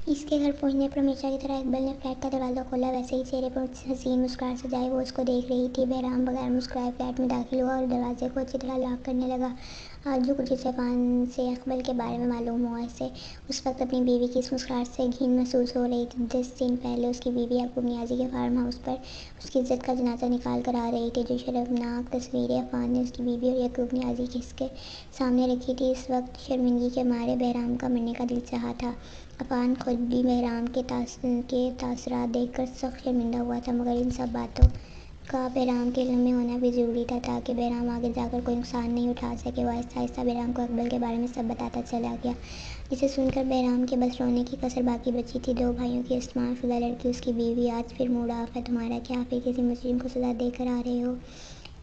इसके घर पहुंचने पर हमेशा की तरह इकबाल ने फ्लैट का दरवाज़ा खोला। वैसे ही चेहरे पर हसीन मुस्कुराहट सजाए वो उसको देख रही थी। बहराम बगैर मुस्कुराए फ्लैट में दाखिल हुआ और दरवाजे को अच्छी तरह लॉक करने लगा। आज जो कुछ इसे अफान से इकबाल के बारे में मालूम हुआ, इसे उस वक्त अपनी बीवी की इस मुस्कुराहट से घिन महसूस हो रही थी। 10 दिन पहले उसकी बीवी याकूब नियाज़ी के फार्म हाउस पर उसकी इज्जत का जनाजा निकाल कर आ रही थी। जो शर्मनाक तस्वीरें अफान ने उसकी बीवी और याकूब नियाज़ी की इसके सामने रखी थी, इस वक्त शर्मिंदगी के मारे बहराम का मरने का दिल चाहा था। अफान खुद भी बहराम के तासरात देखकर सख्त शर्मिंदा हुआ था, मगर इन सब बातों का बहराम के इल्म में होना भी ज़रूरी था, ताकि बहराम आगे जाकर कोई नुकसान नहीं उठा सके। वो आहिस्ता आहिस्ता बहराम को इकबाल के बारे में सब बताता चला गया, जिसे सुनकर बहराम के बस रोने की कसर बाकी बची थी। 2 भाइयों की आसमान शुदा लड़की उसकी बीवी, आज फिर मूड ऑफ है तुम्हारा क्या? फिर किसी मुजरिम को सजा देकर आ रहे हो?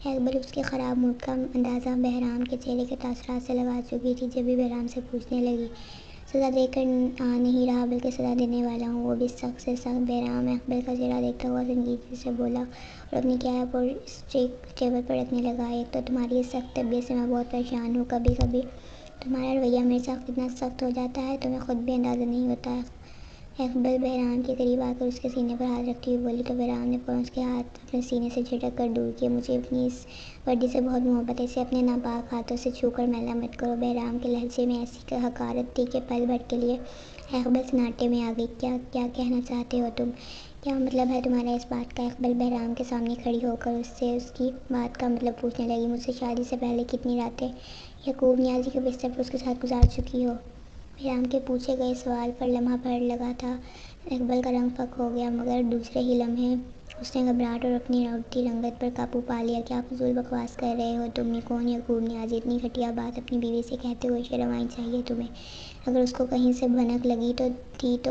इकबाल उसके ख़राब मूड का अंदाज़ा बहराम के चेहरे के तासरात से लगा चुकी थी। जब भी बहराम से पूछने लगी, सज़ा देकर आ नहीं रहा बल्कि सज़ा देने वाला हूँ, वो भी सख्त से सख्त। बहराम इकबाल का चेहरा देखता हुआ संजीदगी से बोला और अपनी कैप और स्टिक टेबल पर रखने लगा। एक तो तुम्हारी इस सख्त तबीयत से मैं बहुत परेशान हूँ। कभी कभी तुम्हारा रवैया मेरे साथ इतना सख्त हो जाता है, तुम्हें खुद भी अंदाज़ा नहीं होता है। इकबाल बहराम के करीब आकर उसके सीने पर हाथ रखती हुई बोली, तो बहराम ने फ़ौरन उसके हाथ अपने सीने से झटक कर दूर किए। मुझे अपनी इस वर्दी से बहुत मोहब्बत है, इसे अपने नापाक हाथों से छूकर मैला मत करो। बहराम के लहजे में ऐसी हकारत थी कि पल भर के लिए इकबाल सन्नाटे में आ गई। क्या क्या कहना चाहते हो तुम? क्या मतलब है तुम्हारा इस बात का? इकबाल बहराम के सामने खड़ी होकर उससे उसकी बात का मतलब पूछने लगी। मुझसे शादी से पहले कितनी रातें याकूब नियाज़ी के बिस्तर पर उसके साथ गुजार चुकी हो? बहराम के पूछे गए सवाल पर लम्हा भर लगा था। इकबाल का रंग फक हो गया, मगर दूसरे ही लम्हे उसने घबराहट और अपनी उठती रंगत पर काबू पा लिया। क्या फजूल बकवास कर रहे हो तुम? कौन याकूब नियाज़ी? इतनी घटिया बात अपनी बीवी से कहते हुए शर्म आनी चाहिए तुम्हें। अगर उसको कहीं से भनक लगी तो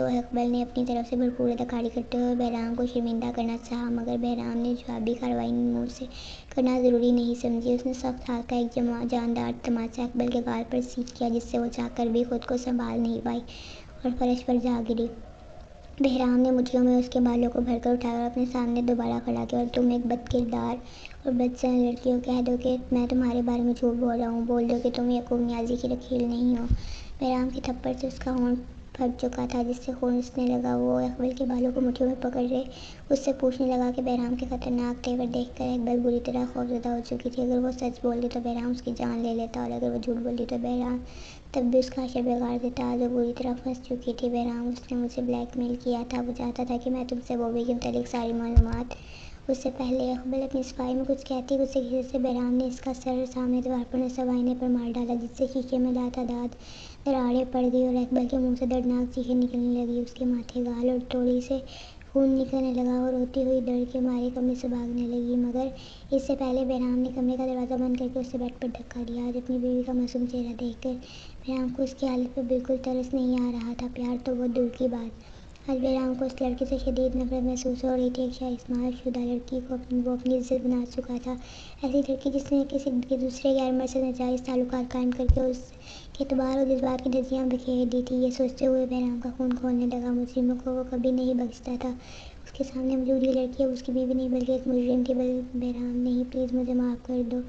इकबाल ने अपनी तरफ से भरपूर अदाकारी करते हुए बहराम को शर्मिंदा करना चाहा, मगर बहराम ने जवाबी कार्रवाई मुँह से करना ज़रूरी नहीं समझी। उसने सख्त हाथ का एक जानदार तमाचा इकबाल के गाल पर सीध किया, जिससे वो चाहकर भी खुद को संभाल नहीं पाई और फर्श पर जा गिरी। बहराम ने मुट्ठियों में उसके बालों को भरकर उठाकर अपने सामने दोबारा खड़ा किया। और तुम एक बदकिरदार और बदचलन लड़की हो। कह दो कि मैं तुम्हारे बारे में झूठ बोल रहा हूँ। बोल दो कि तुम याकूब नियाज़ी की रखील नहीं हो। बहराम के थप्पड़ से उसका होंठ फट चुका था, जिससे खून रिसने लगा। वो इकबाल के बालों को मुट्ठियों में पकड़े उससे पूछने लगा कि बहराम के खतरनाक तेवर देखकर इकबाल बुरी तरह खौफजदा हो चुकी थी। अगर वो सच बोलती तो बहराम उसकी जान ले लेता, और अगर वो झूठ बोलती तो बहराम तब भी उसका अशर बिगाड़ देता। आज वो बुरी तरह फंस चुकी थी। बहराम उसने मुझे ब्लैकमेल किया था। वो चाहता था कि मैं तुमसे बॉबी के मुतालिक सारी मालूमात। उससे पहले इकबाल अपनी सफाई में कुछ कहती गुस्से खीसे से बहराम ने इसका सर सामने दीवार पर नस्ब आईने पर मार डाला, जिससे शीशे में लातादाद दरारें पड़ गई और इकबाल के मुंह से दर्दनाक चीखें निकलने लगी। उसके माथे, गाल और तोड़ी से खून निकलने लगा और रोती हुई डर के मारे कमरे से भागने लगी, मगर इससे पहले बहराम ने कमरे का दरवाज़ा बंद करके उससे बेड पर धक्का दिया। आज अपनी बीवी का मासूम चेहरा देखकर बहराम को उसकी हालत पर बिल्कुल तरस नहीं आ रहा था। प्यार तो बहुत दूर की बात, आज बहराम को उस लड़की से शदीद नफरत महसूस हो रही थी। एक शाइस्मार-शुदा लड़की को वो अपनी इज्जत बना चुका था। ऐसी लड़की जिसने किसी के दूसरे गैर मर्द से नाजायज़ ताल्लुकात कायम करके उसके एतबार और जज्बात की धज्जियाँ बिखेर दी थी। ये सोचते हुए बहराम का खून खौलने लगा। मुजरिमों को वो कभी नहीं बख्शता था। उसके सामने मौजूद ये लड़की अब उसकी बीवी नहीं बल्कि एक मुजरिम थी। बहराम नहीं, प्लीज़ मुझे माफ़ कर दो।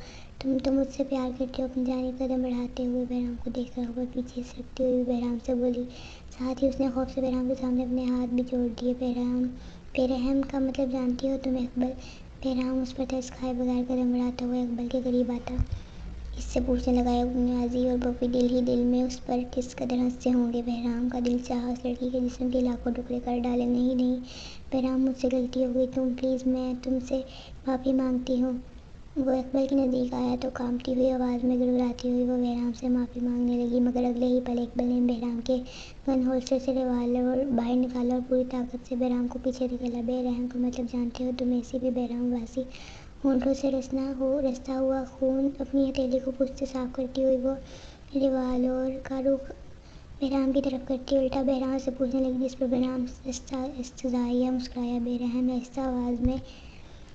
तुम तो मुझसे प्यार करते हो। अपनी जानिब कदम बढ़ाते हुए बहराम को देखकर इकबाल पीछे सरकती हुई बहराम से बोली। साथ ही उसने खौफ से बहराम के सामने अपने हाथ भी जोड़ दिए। बेरहम का मतलब जानती हो तुम इकबाल? बहराम उस पर तरस खाए बगैर कदम बढ़ाता हुआ इकबाल के करीब आता इससे पूछने लगा। नियाज़ी और बॉबी दिल ही दिल में उस पर किस कदर हंसते होंगे। बहराम का दिल चाहा उस लड़की के जिस्म के लाखों टुकड़े कर डाले। नहीं नहीं बहराम, मुझसे गलती हो गई। तुम प्लीज़, मैं तुमसे माफ़ी मांगती हूँ। वो इकबाल के नज़दीक आया तो कांपती हुई आवाज़ में गिड़गिड़ाती हुई वो बहराम से माफ़ी मांगने लगी, मगर अगले ही पल इकबाल ने बहराम के गन होल्स्टर से रिवाल्वर बाहर निकाला और पूरी ताकत से बहराम को पीछे धकेला। बेरहम का मतलब जानते हो तुम? ऐसी भी बहराम वासी होंठों से रिसता हुआ खून अपनी हथेली को पुष्ट से साफ करती हुई वो रिवाल्वर का रुख बहराम की तरफ करती उल्टा बहराम से पूछने लगी, जिस पर बहराम इस्तज़ाइया मुस्कुराया। बेरहम आहिस्ता आवाज़ में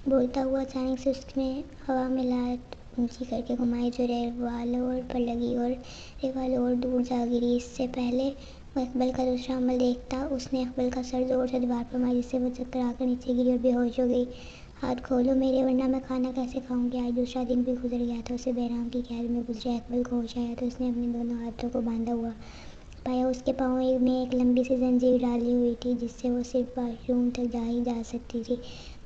बोलता हुआ अचानक से उसने हवा में लात ऊंची करके घुमाई जो रिवाल्वर पर लगी और रिवाल्वर दूर जा गिरी। इससे पहले वो इकबाल का दूसरा अमल देखता, उसने इकबाल का सर जोर से दीवार पर मारा, जिससे वो चक्कर आकर नीचे गिरी और बेहोश हो गई। हाथ खोलो मेरे, वरना मैं खाना कैसे खाऊंगी? आज दूसरा दिन भी गुजर गया था। उसे बहराम की कैद में गुजरा। इकबाल को होश आया तो उसने अपने दोनों हाथों को बांधा हुआ पाया। उसके पाँव में एक लंबी सी जंजीर डाली हुई थी जिससे वो सिर्फ वॉशरूम तक जा सकती थी।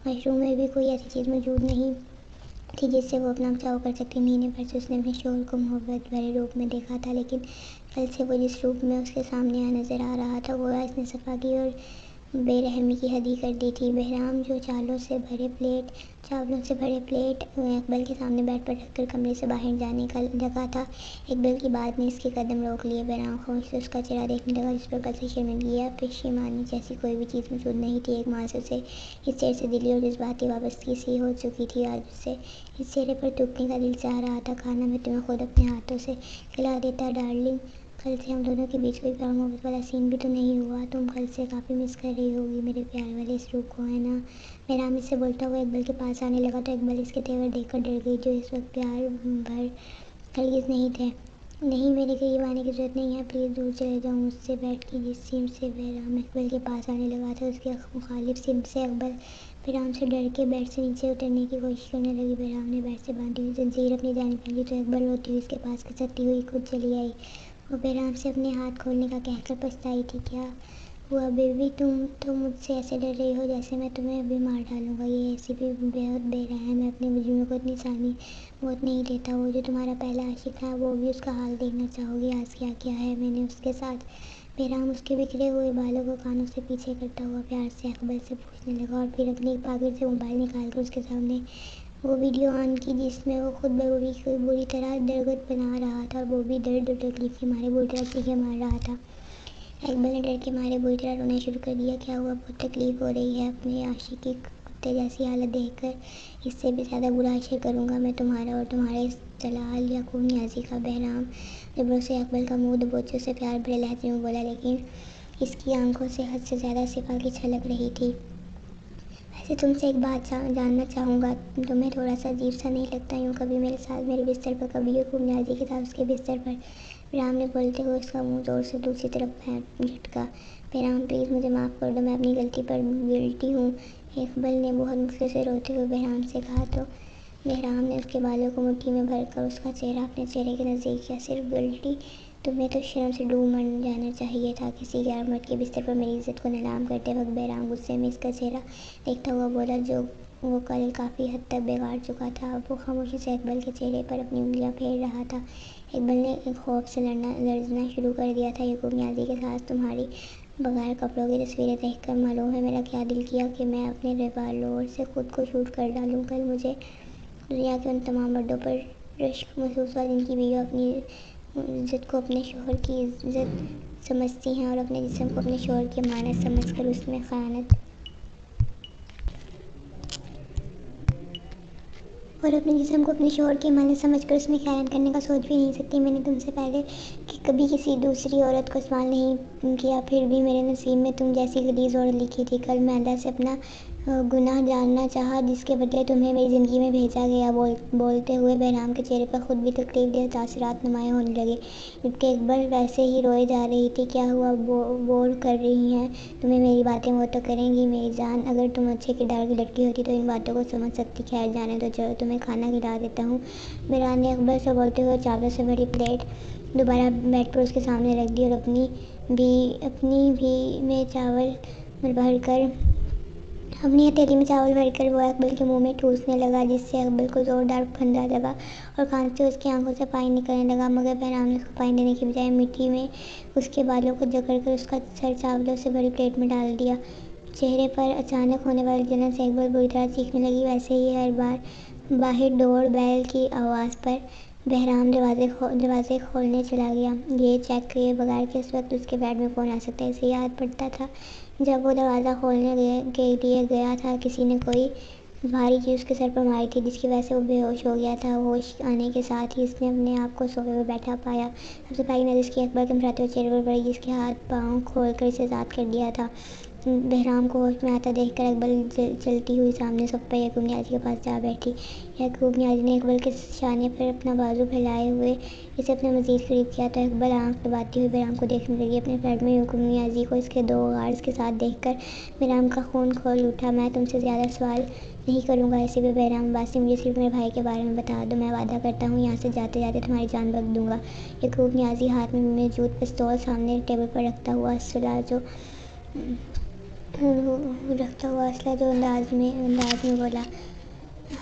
वॉशरूम में भी कोई ऐसी चीज़ मौजूद नहीं थी जिससे वो अपना बचाव कर सकती। महीने भर से उसने अपने शोहर को मोहब्बत भरे रूप में देखा था, लेकिन कल से वो जिस रूप में उसके सामने नज़र आ रहा था वो इसने सफ़ा की और बेरहमी की हद ही कर दी थी। बहराम जो चावलों से भरे प्लेट इकबाल के सामने बेड पर रखकर कमरे से बाहर जाने का लगा था। इकबाल की बात ने इसके कदम रोक लिए। बहराम खामोशी से उसका चेहरा देखने लगा जिस पर कल से शर्मिंदगी या पशेमानी जैसी कोई भी चीज़ मौजूद नहीं थी। एक मास उसे इस चेहरे से दिली और जज्बाती वाबस्तगी सी हो चुकी थी। आज उसे इस चेहरे पर थूकने का दिल चाह रहा था। खाना मैं तुम्हें खुद अपने हाथों से खिला देता डार्लिंग। कल से हम दोनों के बीच कोई प्यार मोहब्बत वाला सीन भी तो नहीं हुआ। तुम कल से काफ़ी मिस कर रही होगी मेरे प्यार वाले इस रूप को, है ना? बहराम इससे बोलता हुआ इकबाल के पास आने लगा तो इकबाल इसके तेवर देखकर डर गई, जो इस वक्त प्यार भर हरगिज़ नहीं थे। नहीं, मेरे करीब आने की ज़रूरत नहीं है, प्लीज़ दूर चले जाओ मुझसे। बेड की जिस सिम से बहराम इकबाल के पास आने लगा था उसके मुखालिफ सिम से इकबाल बहराम से डर के बेड से नीचे उतरने की कोशिश करने लगी। बहराम ने बेड से बांधी हुई जंजीर अपनी जानिब फेंकी तो इकबाल रोती हुई उसके पास खिसकती हुई खुद चली आई। वो बहराम से अपने हाथ खोलने का कहकर पछताई थी। क्या हुआ बेबी? तुम तो मुझसे ऐसे डर रही हो जैसे मैं तुम्हें अभी मार डालूंगा। ये ऐसी भी बेहद बेरहम है, अपने बुजुर्गों को इतनी आसानी मौत नहीं देता। वो जो तुम्हारा पहला आशिक है वो भी उसका हाल देखना चाहोगी आज क्या किया है मैंने उसके साथ। बहराम उसके बिखरे हुए बालों को कानों से पीछे करता हुआ प्यार से इकबाल से पूछने लगा और फिर अपनी पॉकेट से मोबाइल निकाल कर उसके सामने वो वीडियो ऑन की जिसमें वो खुद बुरी तरह दरगत बना रहा था और वो भी दर्द और तकलीफ के मारे बुरी तरह चीखें मार रहा था। इकबाल ने डर के मारे बुरी तरह रोना शुरू कर दिया। क्या हुआ? बहुत तकलीफ हो रही है अपने आशिक की कुत्ते जैसी हालत देखकर। इससे भी ज़्यादा बुरा आशिक करूँगा मैं तुम्हारा और तुम्हारे जलाल या खून न्याज़ी का। बहराम जबरों से इकबाल का मुँह दबोचे उसे प्यार भरे लहजे में बोला, लेकिन इसकी आंखों से हद से ज़्यादा सिफा की छलक रही थी। वैसे तुमसे एक बात जानना चाहूँगा, तुम्हें थोड़ा सा अजीब सा नहीं लगता यूँ कभी मेरे साथ मेरे बिस्तर पर, कभी यूँ खूब न्याज़ी के साथ उसके बिस्तर पर? बहराम ने बोलते हुए उसका मुंह जोर से दूसरी तरफ झटका। बहराम प्लीज़ मुझे माफ़ कर दो, मैं अपनी गलती पर गिल्टी हूँ, इकबाल ने बहुत मुश्किल से रोते हुए बहराम से कहा। तो बहराम ने उसके बालों को मुट्ठी में भरकर उसका चेहरा अपने चेहरे के नज़दीक किया। सिर्फ गिल्टी? तुम्हें तो शर्म से डूब मर जाना चाहिए था। किसी गैर मर्द के बिस्तर पर मेरी इज्जत को नीलाम करते वक्त बहराम गुस्से में इसका चेहरा देखता हुआ बोला, जो वो कल काफ़ी हद तक बिगाड़ चुका था। अब वो खामोशी से इकबाल के चेहरे पर अपनी उंगलियां फेर रहा था। इकबाल ने खौफ से लड़ना शुरू कर दिया था। यकूब न्याज़ी के साथ तुम्हारी बगैर कपड़ों की तस्वीरें देखकर मालूम है मेरा क्या दिल किया कि मैं अपने रिवॉल्वर से खुद को शूट कर डालूं। कल मुझे दुनिया के उन तमाम मर्दों पर रश्क महसूस हुआ जिनकी बीवियाँ अपनी इज्जत को अपने शोहर की इज्जत समझती हैं और अपने जिस्म को अपने शोहर की अमानत समझकर उसमें ख़यानत और अपने जिस्म को अपने शोहर की अमानत समझकर उसमें ख़यानत करने का सोच भी नहीं सकती। मैंने तुमसे पहले कि कभी किसी दूसरी औरत को इस्तेमाल नहीं किया, फिर भी मेरे नसीब में तुम जैसी गलीज़ औरत लिखी थी। कल मैं अल्लाह से अपना गुनाह जानना चाहा जिसके बदले तुम्हें मेरी ज़िंदगी में भेजा गया। बोलते हुए बहराम के चेहरे पर खुद भी तकलीफ देह तासरात नुमायाँ होने लगे, जबकि इकबाल वैसे ही रोए जा रही थी। क्या हुआ? बोर कर रही हैं तुम्हें मेरी बातें? वो तो करेंगी मेरी जान, अगर तुम अच्छे किरदार की लड़की होती तो इन बातों को समझ सकती। खैर जाने तो चलो, तुम्हें खाना खिला देता हूँ। बहराम ने इकबाल से बोलते हुए चावलों से भरी प्लेट दोबारा बेड पर उसके सामने रख दी और अपनी भी में चावल भर कर अपनी हथेली में चावल भरकर वो इकबाल के मुंह में ठूसने लगा, जिससे इकबाल को जोरदार फंदा लगा और कान से उसकी आंखों से पानी निकलने लगा। मगर बहराम ने उसको पानी देने की बजाय मिट्टी में उसके बालों को जकड़कर उसका सर चावलों से भरी प्लेट में डाल दिया। चेहरे पर अचानक होने वाली जलन से इकबाल बुरी तरह चीखने लगी। वैसे ही हर बार बाहर डोर बेल की आवाज़ पर बहराम दरवाजे खोलने चला गया, ये चेक किए बगैर कि इस वक्त उसके बेड में कौन आ सकता है। इसे याद पड़ता था जब वो दरवाज़ा खोलने के लिए गया था, किसी ने कोई भारी चीज़ उसके सर पर मारी थी जिसकी वजह से वो बेहोश हो गया था। होश आने के साथ ही इसने अपने आप को सोफे पर बैठा पाया। सबसे पहली नज़र इसकी इकबाल के मुस्कुराते हुए चेहरे पर पड़ी जिसके हाथ पाँव खोल कर इसे आज़ाद कर दिया था। बहराम को होश में आता देखकर अकबर चलती हुई सामने सोफे पर याकूब नियाज़ी के पास जा बैठी। याकूब नियाज़ी ने अकबर के शाने पर अपना बाजू फैलाए हुए इसे अपने मज़ीद करीब किया तो अकबर आँख दबाती हुई बहराम को देखने लगी। अपने फ्लैट में याकूब नियाज़ी को इसके 2 गार्ड्स के साथ देखकर बहराम का खून खौल उठा। मैं तुमसे ज़्यादा सवाल नहीं करूँगा इसी पे बहराम अब्बासी, मुझे सिर्फ मेरे भाई के बारे में बता दो। मैं वादा करता हूँ यहाँ से जाते जाते तुम्हारी जान बख्श दूँगा। याकूब नियाज़ी हाथ में मौजूद पिस्तौल सामने टेबल पर रखता हुआ असला जो अंदाज में बोला।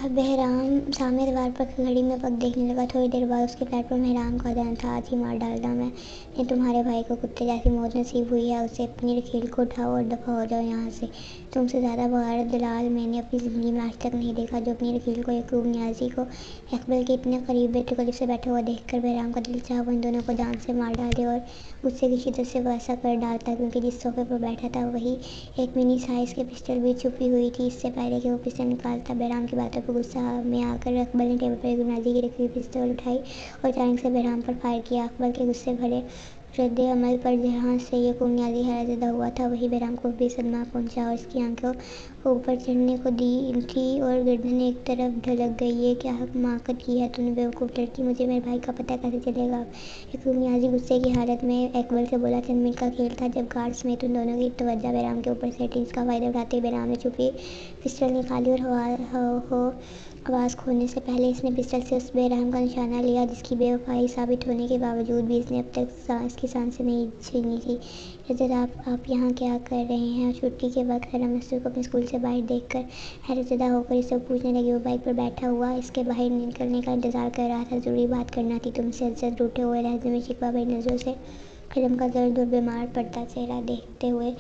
बहराम सामने दीवार पर घड़ी में वक्त देखने लगा। थोड़ी देर बाद उसके फ्लैट पर मेहराम का अजान था। आज ही मार डालना मैंने तुम्हारे भाई को कुत्ते जैसी मौत नसीब हुई है। उसे अपनी रखील को उठाओ और दफ़ा हो जाओ यहाँ से। तुमसे ज़्यादा बगारत दलाल मैंने अपनी ज़िंदगी में आज तक नहीं देखा जो अपनी रखील को याकूब नियाज़ी को अकबर के इतने करीब बेतकल्लुफ़ से बैठा हुआ देखकर बहराम का दिल चाहा वो इन दोनों को जान से मार डाले और मुझसे की शिद्दत से वैसा कर डालता क्योंकि जिस सोफे पर बैठा था वही एक मिनी साइज़ की पिस्टल भी छुपी हुई थी। इससे पहले कि वो पिस्टल निकालता बहराम की बातों पर गुस्सा में आकर अकबर ने टेबल पर याकूब नियाज़ी की रखी हुई पिस्तौल उठाई और अचानक से बहराम पर फायर किया। अकबर के गुस्से भरे रद्दे अमल पर जहाँ से याकूब नियाज़ी हैरतज़दा हुआ था वहीं बहराम को भी सदमा पहुंचा और उसकी आंखें ऊपर चढ़ने को दी थी और गर्दन एक तरफ ढलक गई। ये क्या हमाकत की है तूने बेवकूफ़ लड़की, मुझे मेरे भाई का पता कैसे चलेगा। याकूब नियाज़ी गुस्से की हालत में अकबर से बोला। चंद मिनट का खेल था जब गार्ड्स में उन दोनों की तवज्जो बहराम के ऊपर से हटी। इसका फ़ायदा उठाते हुए बहराम ने छुपी पिस्टल निकाली और आवाज़ खोलने से पहले इसने पिस्टल से उस बहराम का निशाना लिया जिसकी बेवफाई साबित होने के बावजूद भी इसने अब तक इसकी सांसें नहीं छीनी थी। हज़रत आप यहाँ क्या कर रहे हैं। छुट्टी के वक्त हरम अस्सद को अपने स्कूल से बाहर देखकर हैरतज़दा होकर इससे पूछने लगी। वो बाइक पर बैठा हुआ इसके बाहर निकलने का इंतज़ार कर रहा था। ज़रूरी बात करना थी तुमसे। हज़रत रूठे हुए लहजे में शिकवा भरी नज़रों से हरम का दर्द और बीमार पड़ता चेहरा देखते हुए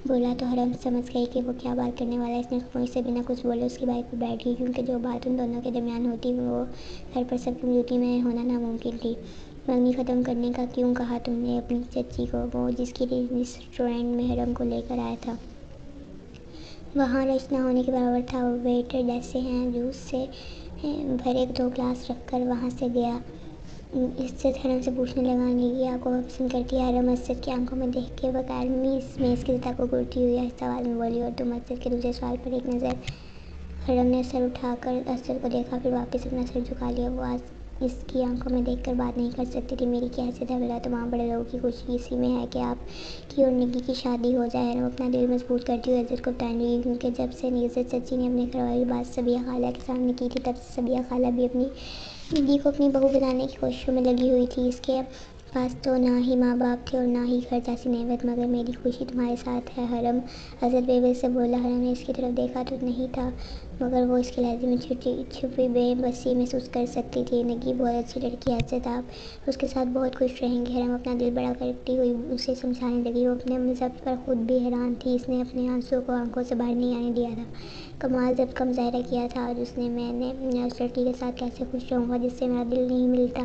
बोला तो हरम समझ गई कि वो क्या बात करने वाला है। इसने खामोशी से बिना कुछ बोले उसकी बाइक पर बैठ गई क्योंकि जो बात उन दोनों के दरमियान होती वो घर पर सबकी मौजूदगी में होना नामुमकिन थी। मंगनी ख़त्म करने का क्यों कहा तुमने अपनी चच्ची को, वो जिसकी रेस्टोरेंट में हरम को लेकर आया था वहाँ रश ना होने के बराबर था। वो वेटर जैसे हैं जूस से भरे 2 ग्लास रखकर वहाँ से गया। इज्जत हरम से पूछने लगा ये आपको पसंद करती है। हरम अस्सद की आंखों में देख के बगैर मेज़ की सतह को घूरती हुई आहिस्ता आवाज़ में बोली और तुम अस्सद के दूसरे सवाल पर एक नज़र। हरम ने सर उठाकर अस्सद को देखा फिर वापस अपना सर झुका लिया। वो आज इसकी आंखों में देखकर बात नहीं कर सकती थी। मेरी क्या हैसियत है भला, तो वहाँ बड़े लोगों की खुशी इसी में है कि आपकी और निकी की शादी हो जाए। हरम अपना दिल मजबूत करती हुई इज्जत को बताने लगी क्योंकि जब से इज्जत चच्ची ने अपने घरवाली बात सबिया खाला के सामने की थी तब से सबिया खाला भी अपनी निकी को अपनी बहू बनाने की कोशिशों में लगी हुई थी। इसके पास तो ना ही माँ बाप थे और ना ही घर जैसी नेमत, मगर मेरी खुशी तुम्हारे साथ है हरम। हज़रत बेबस से बोला। हरम ने इसकी तरफ देखा तो नहीं था मगर वो इसके लहजे में छुपी बेबसी महसूस कर सकती थी। नगी बहुत अच्छी लड़की है हज़रत, आप उसके साथ बहुत खुश रहेंगे। हरम अपना दिल बड़ा करती हुई उसे समझाने लगी। वो अपने मज़हब पर खुद भी हैरान थी। इसने अपने आंसुओं को आंखों से बाहर नहीं आने दिया था। कमाल जब कम ज़ाहिर किया था आज उसने। मैं उस लड़की के साथ कैसे खुश रहूँगा जिससे मेरा दिल नहीं मिलता।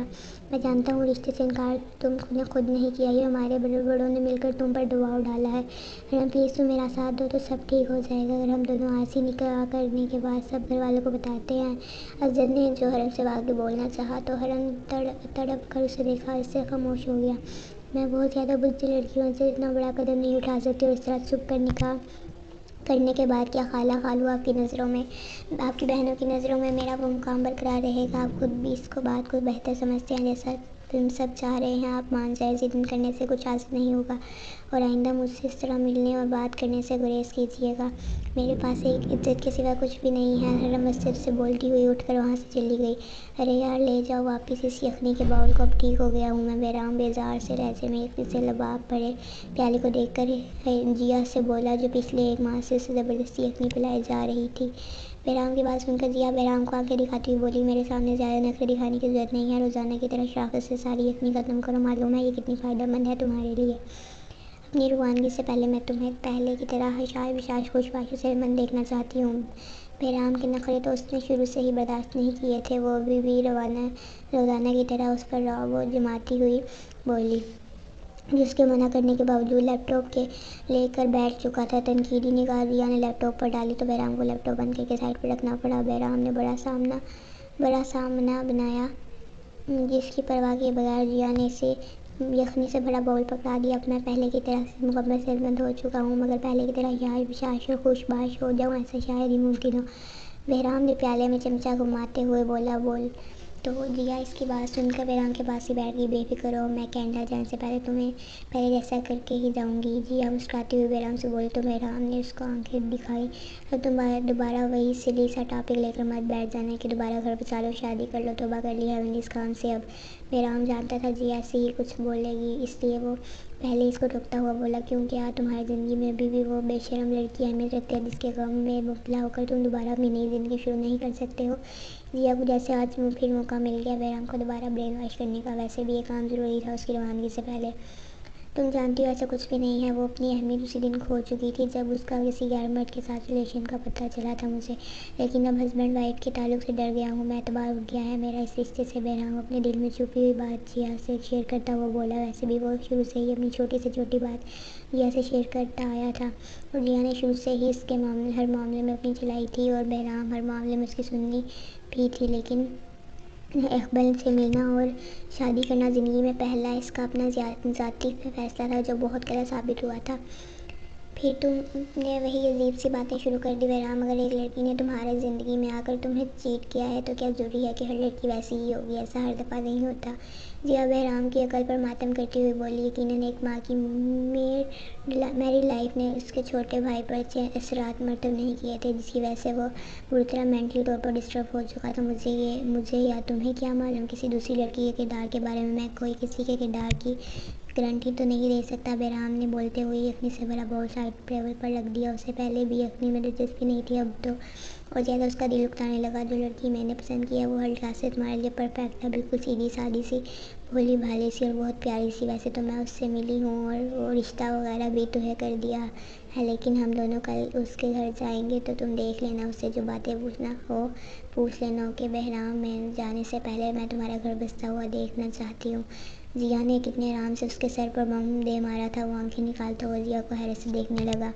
मैं जानता हूँ रिश्ते से इनकार तुमने खुद नहीं किया, ये हमारे बड़ों ने मिलकर तुम पर दबाव डाला है। हरम प्लीज़ तुम मेरा साथ दो तो सब ठीक हो जाएगा। अगर हम दोनों आज ही निकाह करने के बाद सब घर वालों को बताते हैं। अजद ने जो हरम से आगे बोलना चाहा तो हरम तड़प कर उसे देखा, इससे खामोश हो गया। मैं बहुत ज़्यादा बुद्धि लड़की हूँ से इतना बड़ा कदम नहीं उठा सकती और इस तरह चुप कर निकाह करने के बाद क्या खाला खालू आपकी नज़रों में, आपकी बहनों की नज़रों में मेरा वो मुकाम बरकरार रहेगा। आप खुद भी इसको बात को बेहतर समझते हैं जैसा तुम सब चाह रहे हैं। आप मान जाए, जिद करने से कुछ हासिल नहीं होगा और आइंदा मुझसे इस तरह मिलने और बात करने से गुरेज कीजिएगा। मेरे पास एक इज्जत के सिवा कुछ भी नहीं है। हरम अस्सद से बोलती हुई उठकर वहाँ से चली गई। अरे यार ले जाओ वापस इस यखनी के बाउल को, अब ठीक हो गया हूँ मैं। बहराम बेजार से लहजे में एक से लबाब भरे प्याले को देखकर जिया से बोला जो पिछले 1 माह से उसे ज़बरदस्ती यखनी पिलाई जा रही थी। बहराम की बात सुनकर जिया बहराम को आंखें दिखाती हुई बोली मेरे सामने ज़्यादा नखरे दिखाने की ज़रूरत नहीं है। रोज़ाना की तरह शराफत से सारी यखनी ख़त्म करो। मालूम है ये कितनी फ़ायदेमंद है तुम्हारे लिए। अपनी रवानगी से पहले मैं तुम्हें पहले की तरह हशार विशाश खुशबाशी से मन देखना चाहती हूँ। बहराम के नखरे तो उसने शुरू से ही बर्दाश्त नहीं किए थे। वो अभी भी रोज़ाना की तरह उस पर वो जमाती हुई बोली जिसके मना करने के बावजूद लैपटॉप के लेकर बैठ चुका था। तनकीदी निगाह जिया ने लैपटॉप पर डाली तो बहराम को लैपटॉप बंद करके साइड पर रखना पड़ा। बहराम ने बड़ा सामना बनाया जिसकी परवाह किए बगैर जिया ने इसे यखनी से भरा बाउल पकड़ा दिया। अब मैं पहले की तरह से मुकम्मल सेहतमंद हो चुका हूँ, मगर पहले की तरह याश और खुशबाश हो जाऊँ ऐसा शायद ही मुमकिन हो। बहराम ने प्याले में चमचा घुमाते हुए बोला, बोल। तो जिया इसकी बात सुनकर बहराम के पास ही बैठ गई। बेफिक्र हो, मैं कनाडा जाने से पहले तुम्हें पहले जैसा करके ही जाऊंगी। जिया मुस्कुराती हुई बहराम से बोली। तो बहराम ने उसको आंखें दिखाई। अब तुम दोबारा वही सिली सा टॉपिक लेकर मत बैठ जाना कि दोबारा घर बसा लो, शादी कर लो, तौबा कर लिया है इस काम से। अब बहराम जानता था जिया से ही कुछ बोलेगी, इसलिए वो पहले इसको टोकता हुआ बोला, क्यों क्या तुम्हारी ज़िंदगी में अभी भी वो बेशरम लड़की अहमियत रखती है जिसके गम में मुब्तला होकर तुम दोबारा अपनी नई ज़िंदगी शुरू नहीं कर सकते हो। जिया को जैसे आज फिर मौका मिल गया बहराम को दोबारा ब्रेन वॉश करने का। वैसे भी ये काम ज़रूरी था उसकी रवानगी से पहले। तुम जानती हो ऐसा कुछ भी नहीं है। वो अपनी अहमियत उसी दिन खो चुकी थी जब उसका किसी गैर मर्द के साथ रिलेशन का पता चला था मुझे। लेकिन अब हस्बैंड वाइफ के ताल्लुक से डर गया हूँ। मैं एतबार उठ गया है मेरा इस रिश्ते से। बहराम अपने दिल में छुपी हुई बात जिया से शेयर करता हुआ बोला। वैसे भी वो शुरू से ही अपनी छोटी से छोटी बात जिया से शेयर करता आया था और जिया ने शुरू से ही इसके हर मामले में अपनी चलाई थी और बहराम हर मामले में उसकी सुननी भी थी। लेकिन इकबाल से मिलना और शादी करना ज़िंदगी में पहला इसका अपना ज़ाती फैसला था जो बहुत गलत साबित हुआ था। फिर तुमने वही अजीब सी बातें शुरू कर दी बहराम। अगर एक लड़की ने तुम्हारे ज़िंदगी में आकर तुम्हें चीट किया है तो क्या ज़रूरी है कि हर लड़की वैसी ही होगी? ऐसा हर दफ़ा नहीं होता। जिया बहराम की अकल पर मातम करती हुई बोली। यकीनन एक माँ की मेरी लाइफ ने उसके छोटे भाई पर अच्छे असरात मरतब नहीं किए थे जिसकी वजह से वो बुरी तरह मेंटली तौर पर डिस्टर्ब हो चुका था। मुझे या तुम्हें क्या मालूम किसी दूसरी लड़की के किरदार के बारे में। मैं कोई किसी के किरदार की गारंटी तो नहीं दे सकता। बहराम ने बोलते हुए यखनी से भरा बाउल साइड टेबल पर रख दिया। उससे पहले भी यखनी में दिलचस्पी नहीं थी, अब तो और ज़्यादा उसका दिल उकताने लगा। जो लड़की मैंने पसंद किया वो हर लिहाज से तुम्हारे लिए परफेक्ट है। बिल्कुल सीधी सादी सी, भोली भाली सी और बहुत प्यारी सी। वैसे तो मैं उससे मिली हूँ और वो रिश्ता वगैरह भी तुम्हें कर दिया है, लेकिन हम दोनों कल उसके घर जाएंगे तो तुम देख लेना, उससे जो बातें पूछना हो पूछ लेना। कि बहराम, मैं जाने से पहले मैं तुम्हारा घर बसता हुआ देखना चाहती हूँ। जिया ने कितने आराम से उसके सर पर बम दे मारा था। वो आंखें निकालता हुआ जिया को हैरत से देखने लगा।